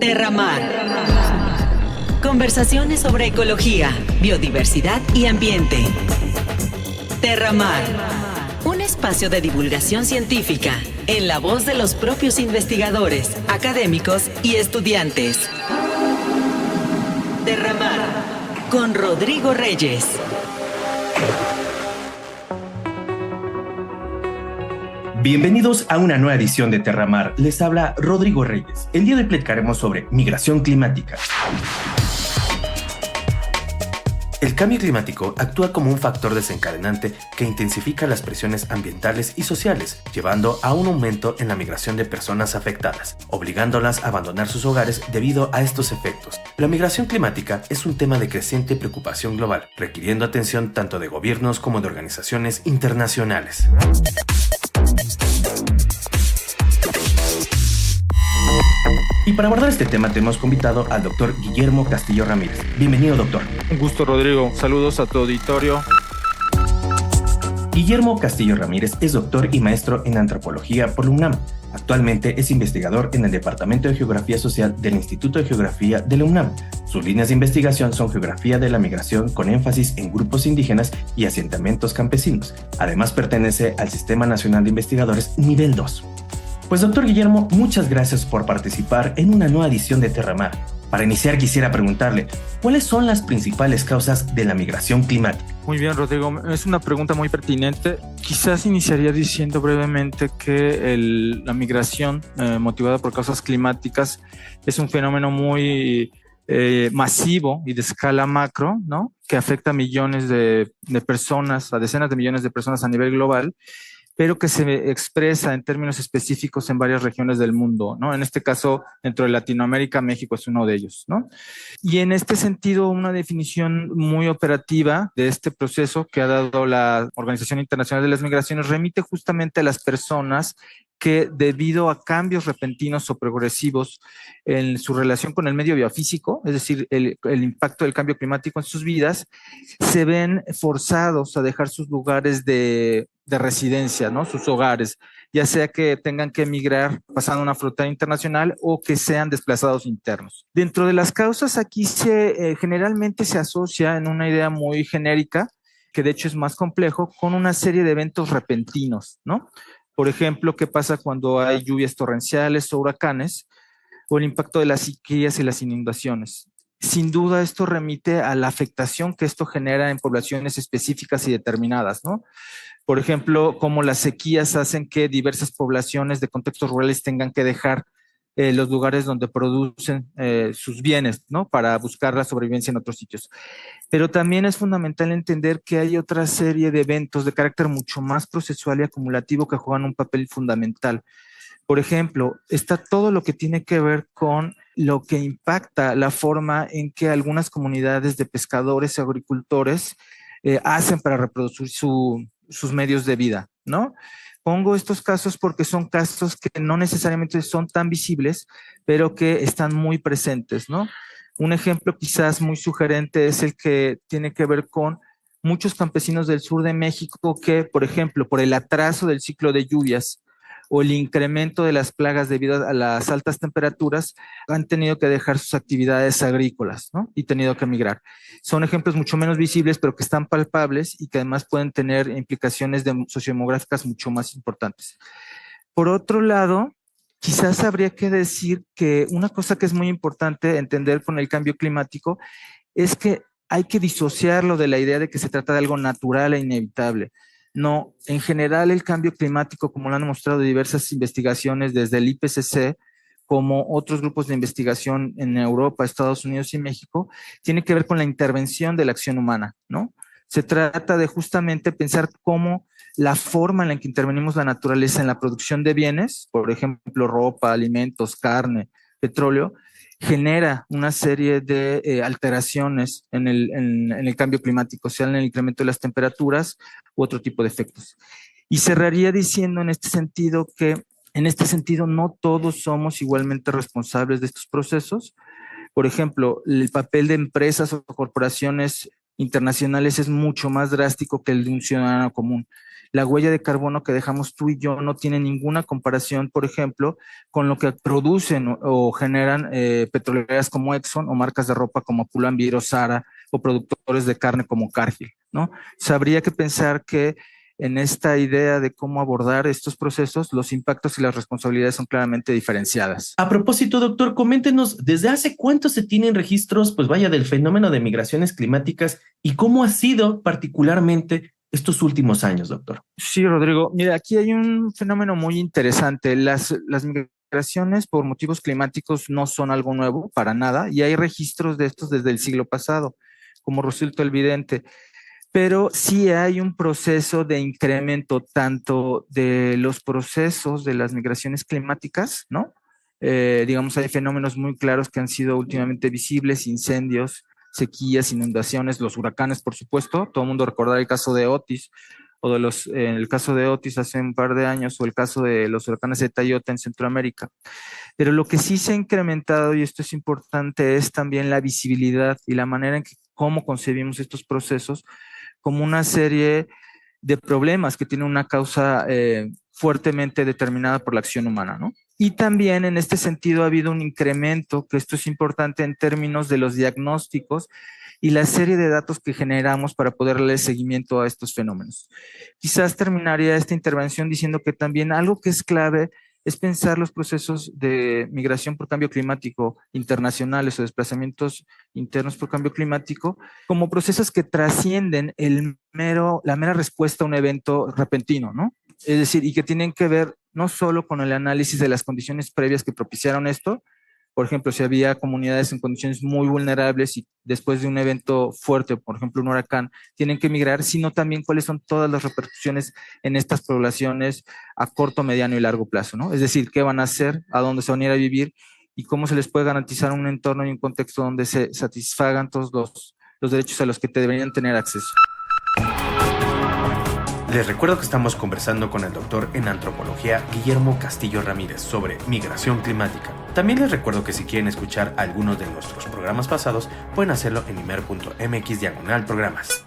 Terramar. Conversaciones sobre ecología, biodiversidad y ambiente. Terramar. Un espacio de divulgación científica en la voz de los propios investigadores, académicos y estudiantes. Terramar con Rodrigo Reyes. Bienvenidos a una nueva edición de Terramar. Les habla Rodrigo Reyes. El día de hoy platicaremos sobre migración climática. El cambio climático actúa como un factor desencadenante que intensifica las presiones ambientales y sociales, llevando a un aumento en la migración de personas afectadas, obligándolas a abandonar sus hogares debido a estos efectos. La migración climática es un tema de creciente preocupación global, requiriendo atención tanto de gobiernos como de organizaciones internacionales. Y para abordar este tema tenemos convitado al doctor Guillermo Castillo Ramírez. Bienvenido, doctor. Un gusto, Rodrigo. Saludos a tu auditorio. Guillermo Castillo Ramírez es doctor y maestro en antropología por la UNAM. Actualmente es investigador en el Departamento de Geografía Social del Instituto de Geografía de la UNAM. Sus líneas de investigación son geografía de la migración con énfasis en grupos indígenas y asentamientos campesinos. Además pertenece al Sistema Nacional de Investigadores Nivel 2. Pues doctor Guillermo, muchas gracias por participar en una nueva edición de Terramar. Para iniciar quisiera preguntarle, ¿cuáles son las principales causas de la migración climática? Muy bien, Rodrigo, es una pregunta muy pertinente. Quizás iniciaría diciendo brevemente que la migración motivada por causas climáticas es un fenómeno muy masivo y de escala macro, ¿no? Que afecta a millones de personas, a decenas de millones de personas a nivel global, pero que se expresa en términos específicos en varias regiones del mundo, ¿no? En este caso, dentro de Latinoamérica, México es uno de ellos, ¿no? Y en este sentido, una definición muy operativa de este proceso que ha dado la Organización Internacional de las Migraciones remite justamente a las personas que debido a cambios repentinos o progresivos en su relación con el medio biofísico, es decir, el impacto del cambio climático en sus vidas, se ven forzados a dejar sus lugares de residencia, ¿no? Sus hogares, ya sea que tengan que emigrar pasando una frontera internacional o que sean desplazados internos. Dentro de las causas aquí generalmente se asocia en una idea muy genérica, que de hecho es más complejo, con una serie de eventos repentinos, ¿no? Por ejemplo, ¿qué pasa cuando hay lluvias torrenciales o huracanes? O el impacto de las sequías y las inundaciones. Sin duda, esto remite a la afectación que esto genera en poblaciones específicas y determinadas, ¿no? Por ejemplo, cómo las sequías hacen que diversas poblaciones de contextos rurales tengan que dejar los lugares donde producen sus bienes, ¿no? Para buscar la sobrevivencia en otros sitios. Pero también es fundamental entender que hay otra serie de eventos de carácter mucho más procesual y acumulativo que juegan un papel fundamental. Por ejemplo, está todo lo que tiene que ver con lo que impacta la forma en que algunas comunidades de pescadores y agricultores hacen para reproducir sus medios de vida, ¿no? Pongo estos casos porque son casos que no necesariamente son tan visibles, pero que están muy presentes, ¿no? Un ejemplo quizás muy sugerente es el que tiene que ver con muchos campesinos del sur de México que, por ejemplo, por el atraso del ciclo de lluvias o el incremento de las plagas debido a las altas temperaturas, han tenido que dejar sus actividades agrícolas, ¿no? Y tenido que migrar. Son ejemplos mucho menos visibles, pero que están palpables y que además pueden tener implicaciones sociodemográficas mucho más importantes. Por otro lado, quizás habría que decir que una cosa que es muy importante entender con el cambio climático es que hay que disociarlo de la idea de que se trata de algo natural e inevitable. No, en general el cambio climático, como lo han mostrado diversas investigaciones desde el IPCC, como otros grupos de investigación en Europa, Estados Unidos y México, tiene que ver con la intervención de la acción humana, ¿no? Se trata de justamente pensar cómo la forma en la que intervenimos la naturaleza en la producción de bienes, por ejemplo, ropa, alimentos, carne, petróleo, genera una serie de alteraciones en el cambio climático, sea en el incremento de las temperaturas u otro tipo de efectos. Y cerraría diciendo en este sentido que en este sentido no todos somos igualmente responsables de estos procesos. Por ejemplo, el papel de empresas o corporaciones internacionales es mucho más drástico que el de un ciudadano común. la huella de carbono que dejamos tú y yo no tiene ninguna comparación, por ejemplo, con lo que producen o generan petroleras como Exxon o marcas de ropa como Pull&Bear o Zara o productores de carne como Cargill, ¿no? Habría que pensar que en esta idea de cómo abordar estos procesos, los impactos y las responsabilidades son claramente diferenciadas. A propósito, doctor, coméntenos, ¿desde hace cuánto se tienen registros, pues vaya, del fenómeno de migraciones climáticas y cómo ha sido particularmente estos últimos años, doctor? Sí, Rodrigo. Mira, aquí hay un fenómeno muy interesante. Las migraciones por motivos climáticos no son algo nuevo para nada y hay registros de estos desde el siglo pasado, como resulta evidente. Pero sí hay un proceso de incremento tanto de los procesos de las migraciones climáticas, ¿no? Digamos, hay fenómenos muy claros que han sido últimamente visibles: incendios, sequías, inundaciones, los huracanes, por supuesto. Todo el mundo recordará el caso de Otis, o el caso de Otis hace un par de años, o el caso de los huracanes Eta y Iota en Centroamérica. Pero lo que sí se ha incrementado, y esto es importante, es también la visibilidad y la manera en que cómo concebimos estos procesos como una serie de problemas que tienen una causa fuertemente determinada por la acción humana, ¿no? Y también en este sentido ha habido un incremento, que esto es importante en términos de los diagnósticos y la serie de datos que generamos para poder darle seguimiento a estos fenómenos. Quizás terminaría esta intervención diciendo que también algo que es clave es pensar los procesos de migración por cambio climático internacionales o desplazamientos internos por cambio climático como procesos que trascienden la mera respuesta a un evento repentino, ¿no? Es decir, y que tienen que ver no solo con el análisis de las condiciones previas que propiciaron esto. Por ejemplo, si había comunidades en condiciones muy vulnerables y después de un evento fuerte, por ejemplo, un huracán, tienen que migrar, sino también cuáles son todas las repercusiones en estas poblaciones a corto, mediano y largo plazo, ¿no? Es decir, qué van a hacer, a dónde se van a ir a vivir y cómo se les puede garantizar un entorno y un contexto donde se satisfagan todos los derechos a los que deberían tener acceso. Les recuerdo que estamos conversando con el doctor en antropología Guillermo Castillo Ramírez sobre migración climática. También les recuerdo que si quieren escuchar algunos de nuestros programas pasados, pueden hacerlo en imer.mx/programas.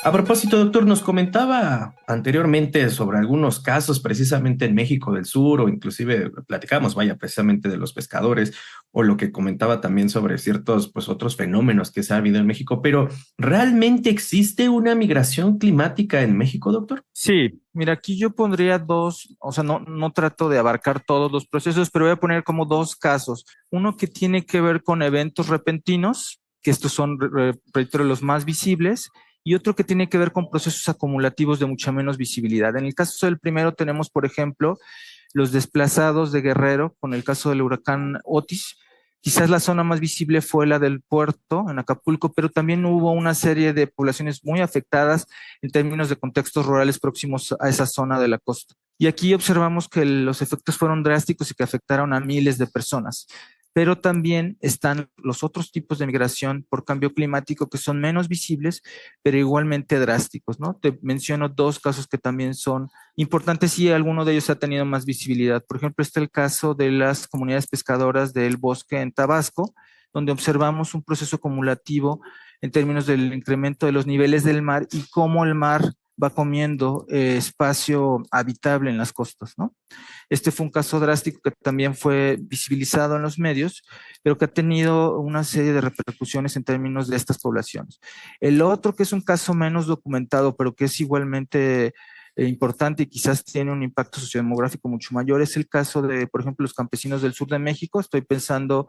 A propósito, doctor, nos comentaba anteriormente sobre algunos casos precisamente en México del Sur, o inclusive platicamos, vaya, precisamente de los pescadores, o lo que comentaba también sobre ciertos, pues, otros fenómenos que se ha habido en México, pero ¿realmente existe una migración climática en México, doctor? Sí, mira, aquí yo pondría dos, o sea, no trato de abarcar todos los procesos, pero voy a poner como dos casos. Uno que tiene que ver con eventos repentinos, que estos son, reitero, los más visibles, y otro que tiene que ver con procesos acumulativos de mucha menos visibilidad. En el caso del primero tenemos, por ejemplo, los desplazados de Guerrero, con el caso del huracán Otis. Quizás la zona más visible fue la del puerto, en Acapulco, pero también hubo una serie de poblaciones muy afectadas en términos de contextos rurales próximos a esa zona de la costa. Y aquí observamos que los efectos fueron drásticos y que afectaron a miles de personas. Pero también están los otros tipos de migración por cambio climático que son menos visibles, pero igualmente drásticos, ¿no? Te menciono dos casos que también son importantes y alguno de ellos ha tenido más visibilidad. Por ejemplo, está el caso de las comunidades pescadoras del bosque en Tabasco, donde observamos un proceso acumulativo en términos del incremento de los niveles del mar y cómo el mar va comiendo espacio habitable en las costas, ¿no? Este fue un caso drástico que también fue visibilizado en los medios, pero que ha tenido una serie de repercusiones en términos de estas poblaciones. El otro, que es un caso menos documentado, pero que es igualmente importante y quizás tiene un impacto sociodemográfico mucho mayor, es el caso de, por ejemplo, los campesinos del sur de México. Estoy pensando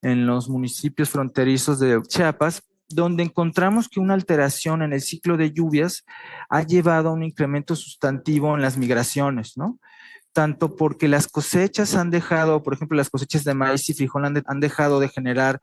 en los municipios fronterizos de Chiapas, donde encontramos que una alteración en el ciclo de lluvias ha llevado a un incremento sustantivo en las migraciones, ¿no? Tanto porque las cosechas han dejado, por ejemplo, las cosechas de maíz y frijol han dejado de generar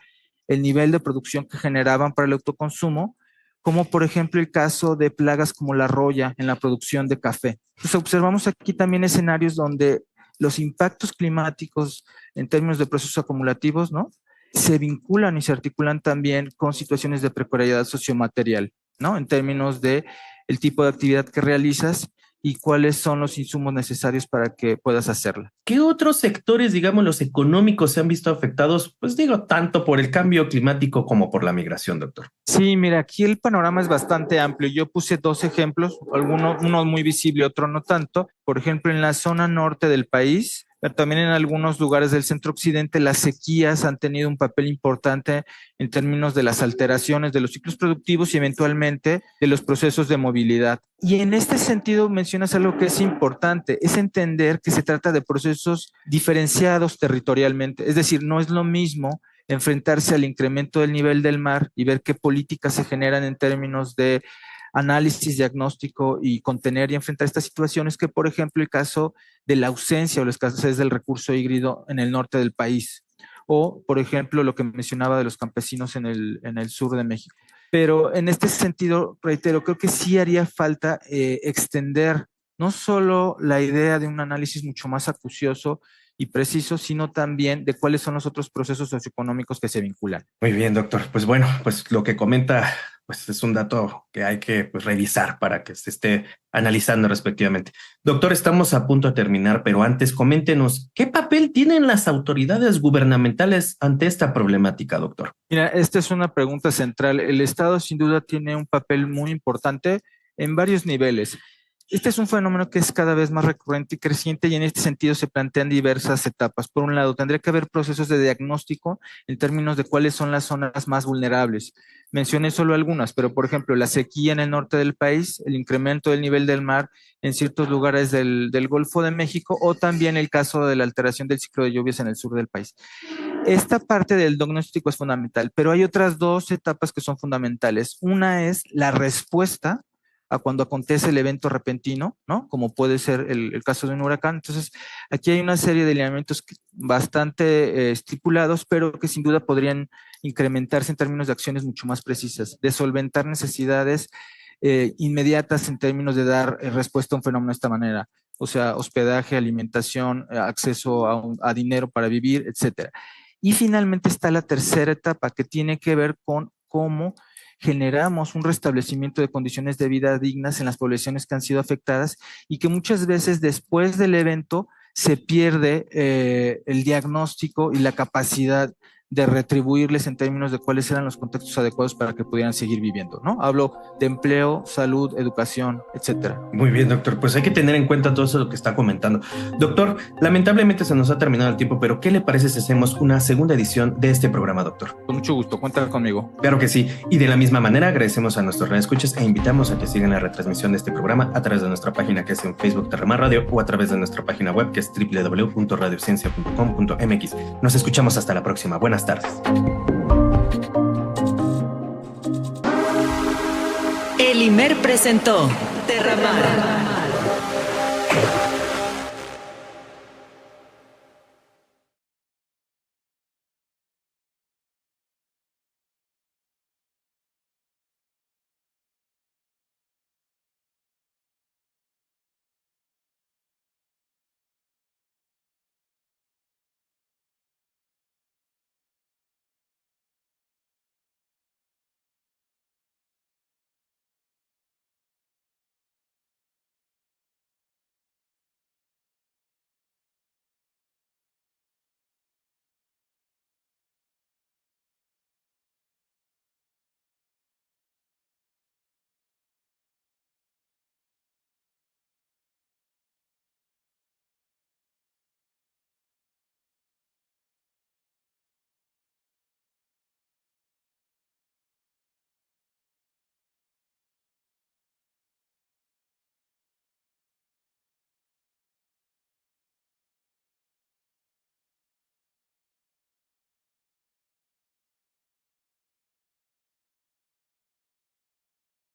el nivel de producción que generaban para el autoconsumo, como por ejemplo el caso de plagas como la roya en la producción de café. Entonces observamos aquí también escenarios donde los impactos climáticos en términos de procesos acumulativos, ¿no?, se vinculan y se articulan también con situaciones de precariedad sociomaterial, ¿no?, en términos de el tipo de actividad que realizas y cuáles son los insumos necesarios para que puedas hacerla. ¿Qué otros sectores, digamos, los económicos se han visto afectados, pues digo, tanto por el cambio climático como por la migración, doctor? Sí, mira, aquí el panorama es bastante amplio. Yo puse 2 ejemplos, uno muy visible, otro no tanto. Por ejemplo, en la zona norte del país, pero también en algunos lugares del centro occidente, las sequías han tenido un papel importante en términos de las alteraciones de los ciclos productivos y eventualmente de los procesos de movilidad. Y en este sentido mencionas algo que es importante, es entender que se trata de procesos diferenciados territorialmente, es decir, no es lo mismo enfrentarse al incremento del nivel del mar y ver qué políticas se generan en términos de análisis, diagnóstico y contener y enfrentar estas situaciones que, por ejemplo, el caso de la ausencia o la escasez del recurso hídrico en el norte del país, o, por ejemplo, lo que mencionaba de los campesinos en el sur de México. Pero en este sentido, reitero, creo que sí haría falta extender no solo la idea de un análisis mucho más acucioso y preciso, sino también de cuáles son los otros procesos socioeconómicos que se vinculan. Muy bien, doctor. Pues bueno, pues lo que comenta pues es un dato que hay que revisar para que se esté analizando respectivamente. Doctor, estamos a punto de terminar, pero antes coméntenos, ¿qué papel tienen las autoridades gubernamentales ante esta problemática, doctor? Mira, esta es una pregunta central. El Estado sin duda tiene un papel muy importante en varios niveles. Este es un fenómeno que es cada vez más recurrente y creciente y en este sentido se plantean diversas etapas. Por un lado, tendría que haber procesos de diagnóstico en términos de cuáles son las zonas más vulnerables. Mencioné solo algunas, pero por ejemplo, la sequía en el norte del país, el incremento del nivel del mar en ciertos lugares del Golfo de México o también el caso de la alteración del ciclo de lluvias en el sur del país. Esta parte del diagnóstico es fundamental, pero hay otras 2 etapas que son fundamentales. Una es la respuesta a cuando acontece el evento repentino, ¿no? Como puede ser el caso de un huracán. Entonces, aquí hay una serie de lineamientos bastante estipulados, pero que sin duda podrían incrementarse en términos de acciones mucho más precisas, de solventar necesidades inmediatas en términos de dar respuesta a un fenómeno de esta manera. O sea, hospedaje, alimentación, acceso a dinero para vivir, etcétera. Y finalmente está la tercera etapa que tiene que ver con cómo generamos un restablecimiento de condiciones de vida dignas en las poblaciones que han sido afectadas y que muchas veces después del evento se pierde el diagnóstico y la capacidad de retribuirles en términos de cuáles eran los contextos adecuados para que pudieran seguir viviendo, ¿no? Hablo de empleo, salud, educación, etcétera. Muy bien, doctor. Pues hay que tener en cuenta todo eso lo que está comentando. Doctor, lamentablemente se nos ha terminado el tiempo, pero ¿qué le parece si hacemos una segunda edición de este programa, doctor? Con mucho gusto, cuenta conmigo. Claro que sí. Y de la misma manera agradecemos a nuestros radioescuchas e invitamos a que sigan la retransmisión de este programa a través de nuestra página que es en Facebook Terramar Radio o a través de nuestra página web que es www.radiociencia.com.mx. Nos escuchamos hasta la próxima. Buenas tardes. El IMER presentó Terramar.